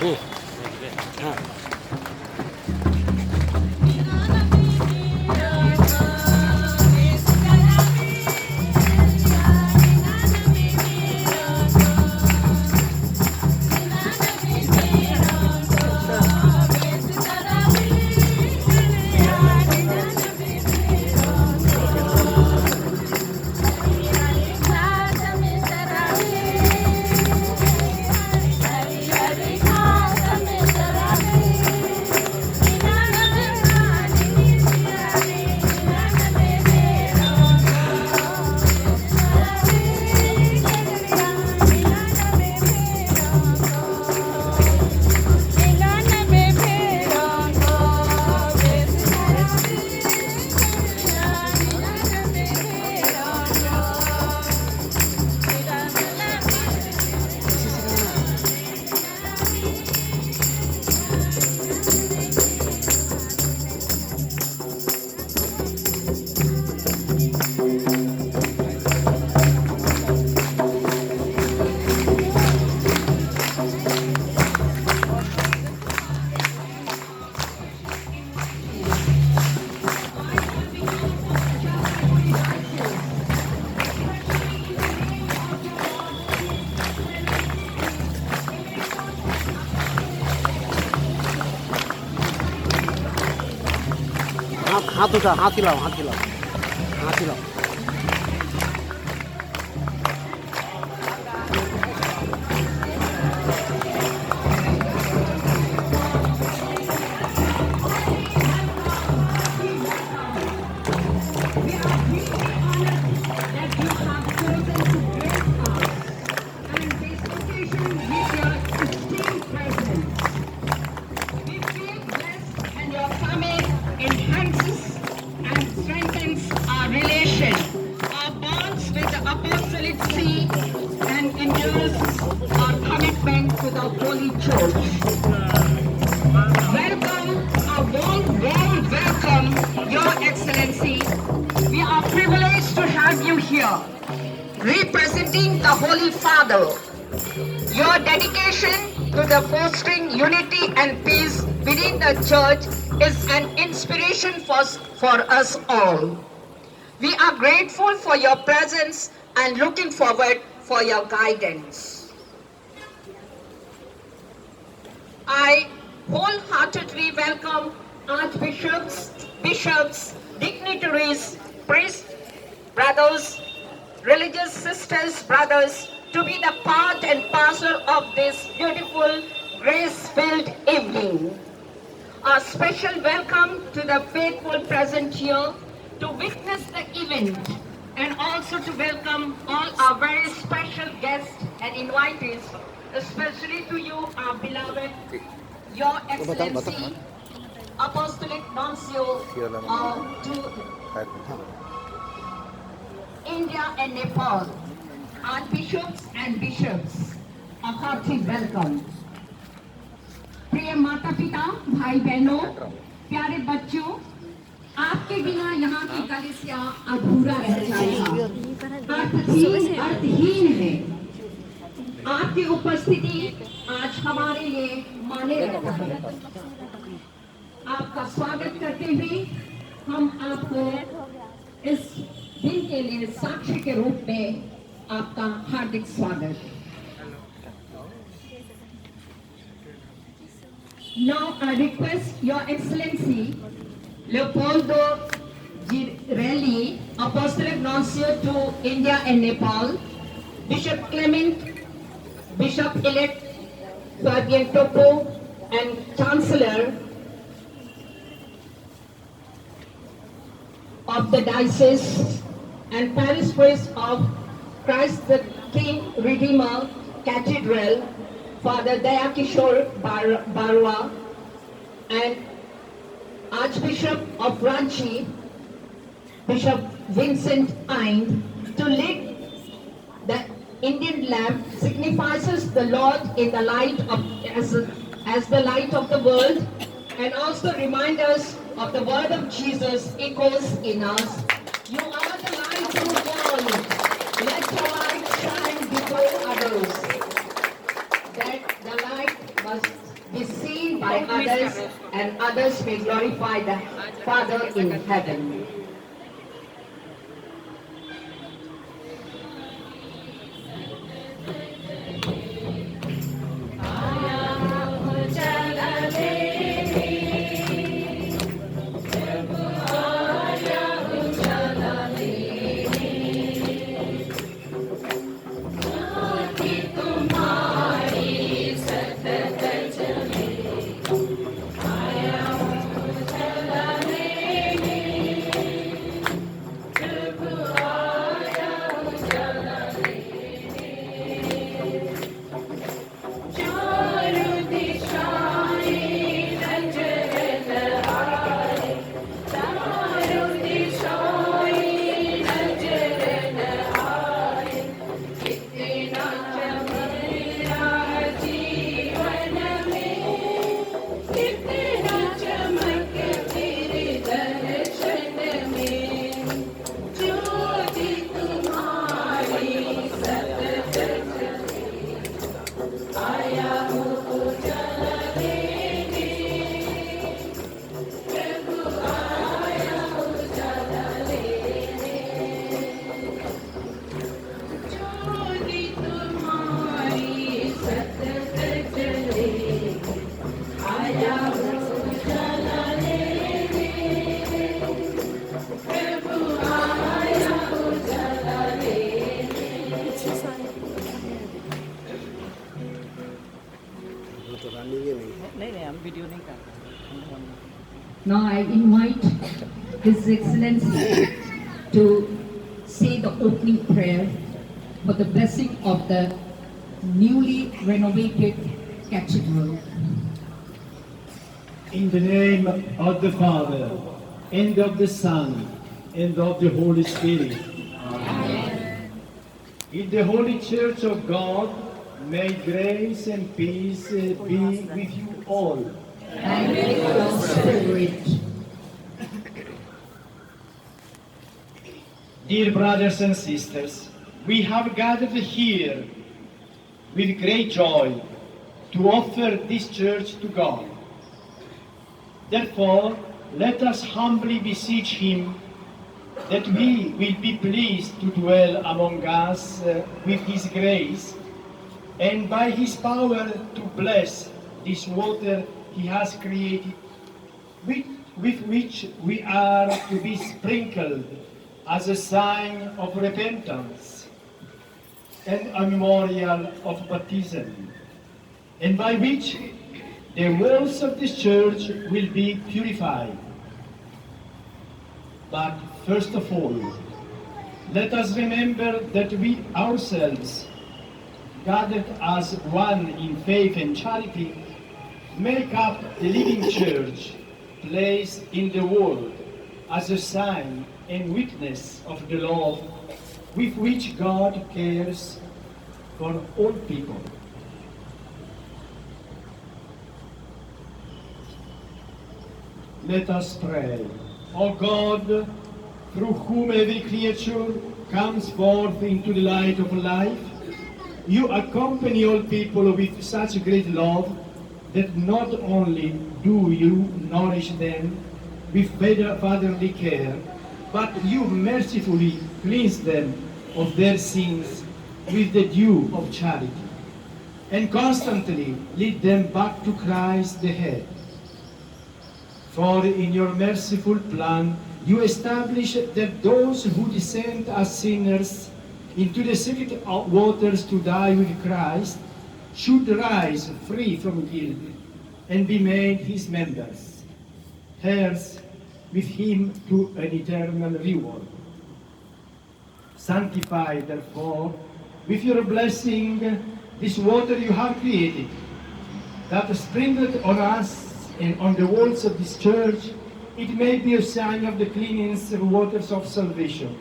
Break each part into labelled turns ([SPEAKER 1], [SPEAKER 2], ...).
[SPEAKER 1] हाँ हाथ उठा, हाथ हिलाओ, हाथ हिलाओ, हाथ हिलाओ।
[SPEAKER 2] Enhances and strengthens our relation, our bonds with the apostolic see and endures our commitment to the Holy Church. Welcome, a warm welcome, Your Excellency. We are privileged to have you here, representing the Holy Father. Your dedication to the fostering unity and peace within the Church is an inspiration for us all. We are grateful for your presence and looking forward for your guidance. I wholeheartedly welcome archbishops, bishops, dignitaries, priests, brothers, religious sisters, brothers, to be the part and parcel of this beautiful, grace-filled evening. A special welcome to the faithful present here to witness the event, and also to welcome all our very special guests and invitees, especially to you, our beloved, Your Excellency, Apostolic Nuncio to India and Nepal, archbishops and bishops, a hearty welcome. प्रिय माता पिता, भाई बहनों, प्यारे बच्चों, आपके बिना यहाँ की कलीसिया अधूरा रह जाएगा, अर्थहीन है। आपकी उपस्थिति आज हमारे लिए माने रखता है। आपका स्वागत करते हुए हम आपको इस दिन के लिए साक्षी के रूप में आपका हार्दिक स्वागत। Now I request Your Excellency Leopoldo Girelli, Apostolic Nuncio to India and Nepal, Bishop Clement, Bishop-elect Fabian Topo, and Chancellor of the Diocese and Parish Priest of Christ the King Redeemer Cathedral, Father Dayakishore Barua, and Archbishop of Ranchi, Bishop Vincent Ind, to lead the Indian lamp signifies the Lord in the light of as the light of the world, and also remind us of the word of Jesus echoes in us. You are the light of the world. Let your light shine before others, that the light must others may glorify the Father in heaven. Now I invite His Excellency to say the opening prayer for the blessing of the newly renovated cathedral.
[SPEAKER 3] In the name of the Father, and of the Son, and of the Holy Spirit. Amen. In the Holy Church of God, may grace and peace be with you all.
[SPEAKER 2] And with your spirit.
[SPEAKER 3] Dear brothers and sisters, we have gathered here with great joy to offer this church to God. Therefore, let us humbly beseech Him that He will be pleased to dwell among us with His grace, and by His power to bless this water He has created, with which we are to be sprinkled as a sign of repentance and a memorial of baptism, and by which the walls of this church will be purified. But first of all, let us remember that we ourselves, gathered as one in faith and charity, make up the living church, placed in the world as a sign and witness of the love with which God cares for all people. Let us pray. O God, through whom every creature comes forth into the light of life, you accompany all people with such great love that not only do you nourish them with fatherly care, but you mercifully cleanse them of their sins with the dew of charity, and constantly lead them back to Christ the head. For in your merciful plan, you establish that those who descend as sinners into the secret waters to die with Christ should rise free from guilt and be made his members, heirs with him to an eternal reward. Sanctify, therefore, with your blessing, this water you have created, that sprinkled on us and on the walls of this church, it may be a sign of the cleansing waters of salvation,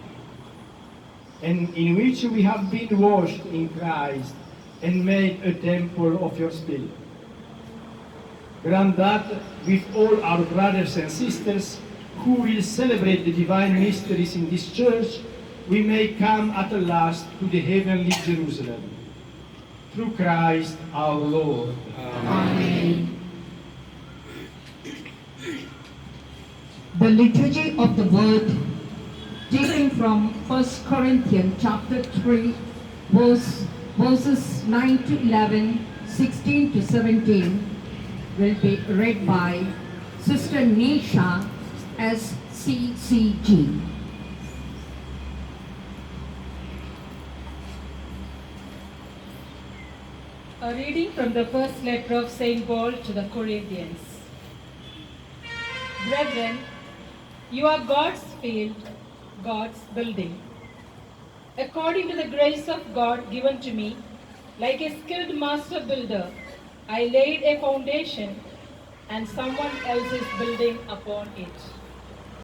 [SPEAKER 3] and in which we have been washed in Christ and made a temple of your Spirit. Grant that with all our brothers and sisters who will celebrate the divine mysteries in this church, we may come at last to the heavenly Jerusalem. Through Christ our Lord.
[SPEAKER 2] Amen. The liturgy of the word taken from 1 Corinthians chapter 3 verses 9 to 11, 16 to 17 will be read by Sister Nisha SCCG.
[SPEAKER 4] A reading from the first letter of St. Paul to the Corinthians. Brethren, you are God's field, God's building. According to the grace of God given to me, like a skilled master builder, I laid a foundation and someone else is building upon it.